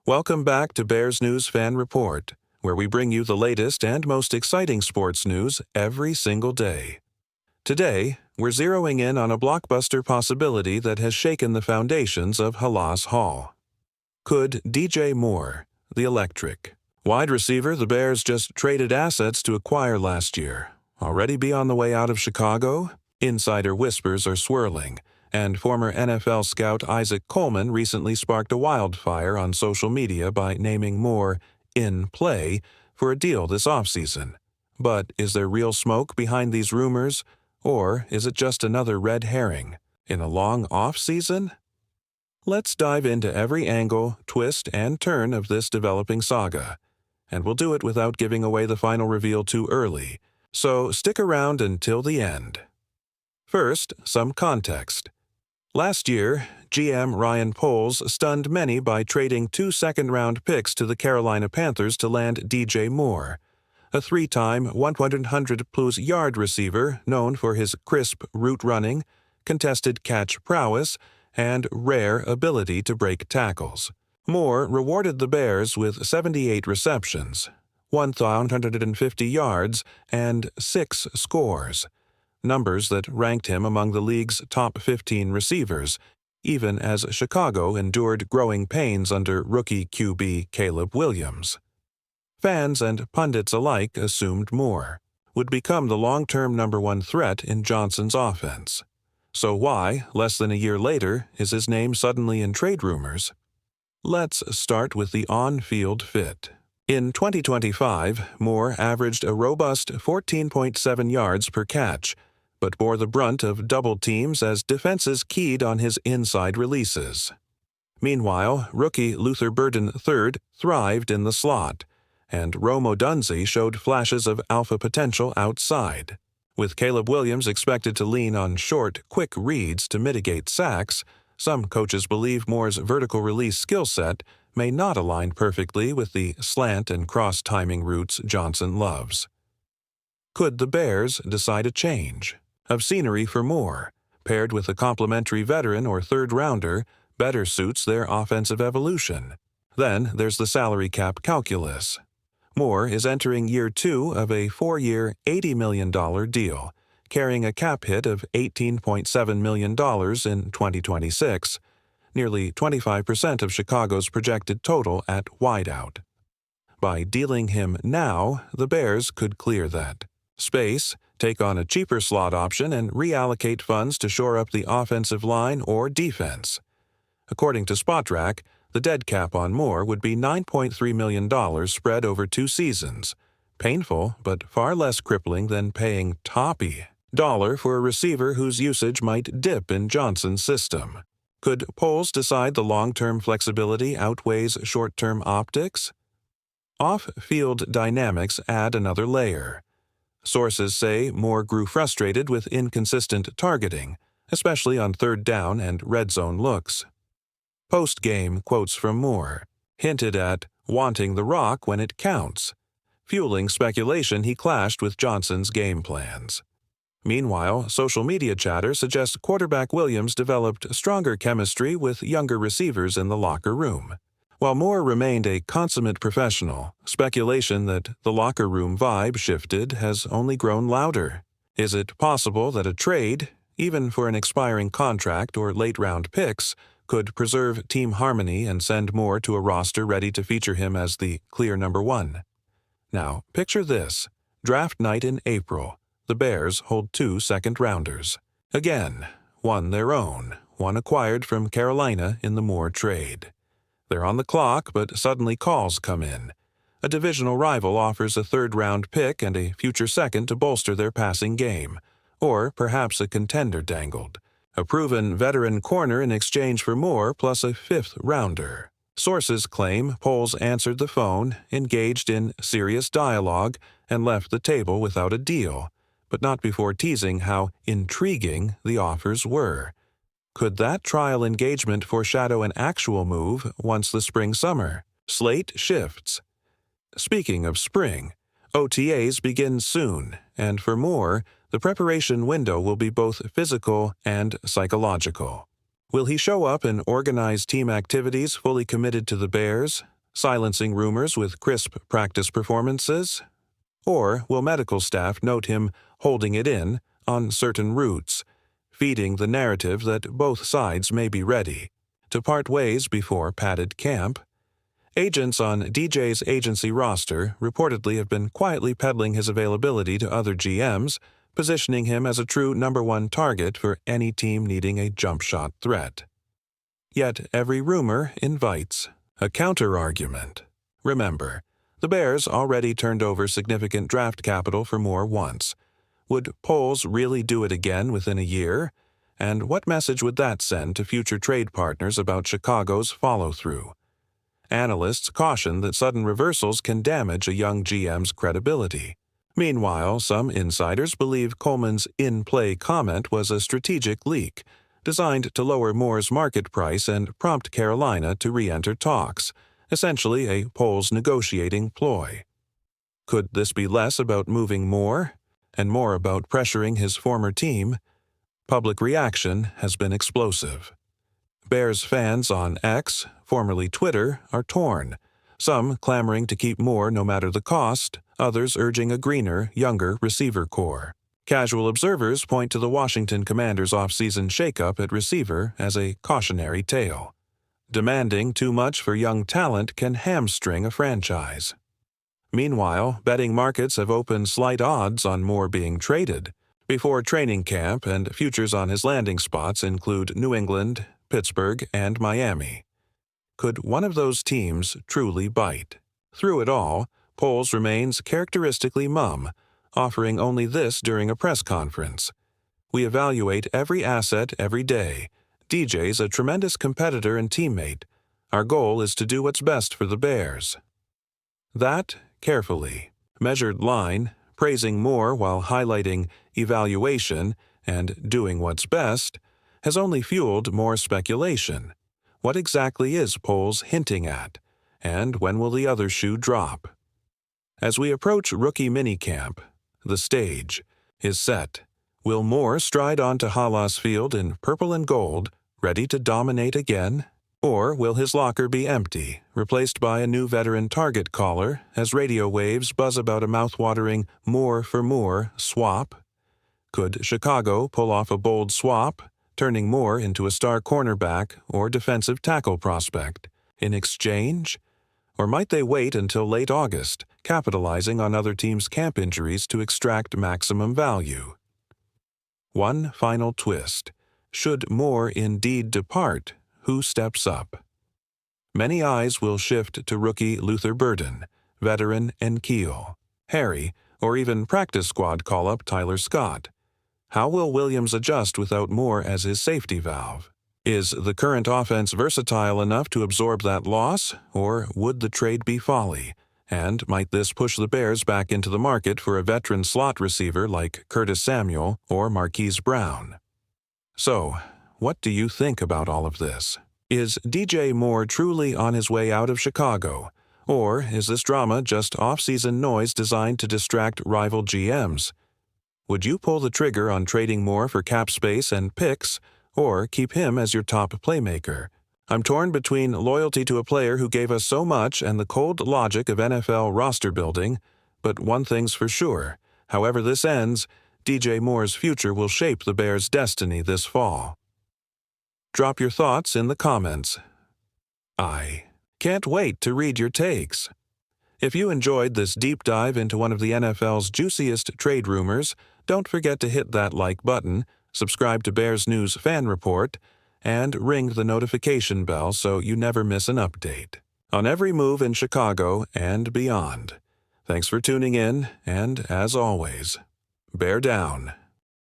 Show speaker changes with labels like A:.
A: Welcome back to Bears News Fan Report, where we bring you the latest and most exciting sports news every single day. Today, we're zeroing in on a blockbuster possibility that has shaken the foundations of Halas Hall. Could DJ Moore, the electric wide receiver the Bears just traded assets to acquire last year, already be on the way out of Chicago? Insider whispers are swirling, and former NFL scout Isaac Coleman recently sparked a wildfire on social media by naming Moore in play for a deal this offseason. But is there real smoke behind these rumors, or is it just another red herring in a long off-season? Let's dive into every angle, twist, and turn of this developing saga, and we'll do it without giving away the final reveal too early, so stick around until the end. First, some context. Last year, GM Ryan Poles stunned many by trading 2 second-round picks to the Carolina Panthers to land DJ Moore, a 3-time 100-plus yard receiver known for his crisp route running, contested catch prowess, and rare ability to break tackles. Moore rewarded the Bears with 78 receptions, 1,150 yards, and 6 scores, numbers that ranked him among the league's top 15 receivers, even as Chicago endured growing pains under rookie QB Caleb Williams. Fans and pundits alike assumed Moore would become the long-term number one threat in Johnson's offense. So why, less than a year later, is his name suddenly in trade rumors? Let's start with the on-field fit. In 2025, Moore averaged a robust 14.7 yards per catch, but bore the brunt of double teams as defenses keyed on his inside releases. Meanwhile, rookie Luther Burden III thrived in the slot, and Rome Odunze showed flashes of alpha potential outside. With Caleb Williams expected to lean on short, quick reads to mitigate sacks, some coaches believe Moore's vertical release skill set may not align perfectly with the slant and cross-timing routes Johnson loves. Could the Bears decide a change of scenery for Moore, paired with a complementary veteran or third-rounder, better suits their offensive evolution? Then there's the salary cap calculus. Moore is entering year 2 of a 4-year, $80 million deal, carrying a cap hit of $18.7 million in 2026, nearly 25% of Chicago's projected total at wideout. By dealing him now, the Bears could clear that space, take on a cheaper slot option, and reallocate funds to shore up the offensive line or defense. According to Spotrac, the dead cap on Moore would be $9.3 million spread over 2 seasons. Painful, but far less crippling than paying toppy dollar for a receiver whose usage might dip in Johnson's system. Could Poles decide the long-term flexibility outweighs short-term optics? Off-field dynamics add another layer. Sources say Moore grew frustrated with inconsistent targeting, especially on third down and red zone looks. Post-game quotes from Moore hinted at wanting the rock when it counts, fueling speculation he clashed with Johnson's game plans. Meanwhile, social media chatter suggests quarterback Williams developed stronger chemistry with younger receivers in the locker room. While Moore remained a consummate professional, speculation that the locker room vibe shifted has only grown louder. Is it possible that a trade, even for an expiring contract or late-round picks, could preserve team harmony and send Moore to a roster ready to feature him as the clear number one? Now, picture this. Draft night in April. The Bears hold 2 second-rounders. Again, one their own, one acquired from Carolina in the Moore trade. They're on the clock, but suddenly calls come in. A divisional rival offers a third-round pick and a future second to bolster their passing game, or perhaps a contender dangled. A proven veteran corner in exchange for Moore plus a 5th-rounder. Sources claim Poles answered the phone, engaged in serious dialogue, and left the table without a deal, but not before teasing how intriguing the offers were. Could that trial engagement foreshadow an actual move once the spring-summer slate shifts? Speaking of spring, OTAs begin soon, and for Moore, the preparation window will be both physical and psychological. Will he show up in organized team activities fully committed to the Bears, silencing rumors with crisp practice performances? Or will medical staff note him holding it in on certain routes, feeding the narrative that both sides may be ready to part ways before padded camp? Agents on DJ's agency roster reportedly have been quietly peddling his availability to other GMs, positioning him as a true number one target for any team needing a jump shot threat. Yet every rumor invites a counterargument. Remember, the Bears already turned over significant draft capital for Moore once. Would Poles really do it again within a year? And what message would that send to future trade partners about Chicago's follow-through? Analysts caution that sudden reversals can damage a young GM's credibility. Meanwhile, some insiders believe Coleman's in-play comment was a strategic leak, designed to lower Moore's market price and prompt Carolina to re-enter talks, essentially a Poles negotiating ploy. Could this be less about moving Moore, and more about pressuring his former team? Public reaction has been explosive. Bears fans on X, formerly Twitter, are torn, some clamoring to keep Moore no matter the cost, others urging a greener, younger receiver core. Casual observers point to the Washington Commanders' offseason shakeup at receiver as a cautionary tale. Demanding too much for young talent can hamstring a franchise. Meanwhile, betting markets have opened slight odds on Moore being traded. Before training camp, and futures on his landing spots include New England, Pittsburgh, and Miami. Could one of those teams truly bite? Through it all, Poles remains characteristically mum, offering only this during a press conference. We evaluate every asset every day. DJ's a tremendous competitor and teammate. Our goal is to do what's best for the Bears. That, carefully, measured line, praising Moore while highlighting evaluation and doing what's best, has only fueled more speculation. What exactly is Poles hinting at? And when will the other shoe drop? As we approach rookie minicamp, the stage is set. Will Moore stride onto Halas Field in purple and gold, ready to dominate again? Or will his locker be empty, replaced by a new veteran target caller as radio waves buzz about a mouthwatering more for more swap? Could Chicago pull off a bold swap, turning Moore into a star cornerback or defensive tackle prospect in exchange? Or might they wait until late August, capitalizing on other teams' camp injuries to extract maximum value? One final twist. Should Moore indeed depart, who steps up? Many eyes will shift to rookie Luther Burden, veteran N'Keal, Harry, or even practice squad call-up Tyler Scott. How will Williams adjust without Moore as his safety valve? Is the current offense versatile enough to absorb that loss, or would the trade be folly? And might this push the Bears back into the market for a veteran slot receiver like Curtis Samuel or Marquise Brown? So, what do you think about all of this? Is DJ Moore truly on his way out of Chicago? Or is this drama just off-season noise designed to distract rival GMs? Would you pull the trigger on trading Moore for cap space and picks, or keep him as your top playmaker? I'm torn between loyalty to a player who gave us so much and the cold logic of NFL roster building, but one thing's for sure. However this ends, DJ Moore's future will shape the Bears' destiny this fall. Drop your thoughts in the comments. I can't wait to read your takes. If you enjoyed this deep dive into one of the NFL's juiciest trade rumors, don't forget to hit that like button, subscribe to Bears News Fan Report, and ring the notification bell so you never miss an update on every move in Chicago and beyond. Thanks for tuning in, and as always, bear down.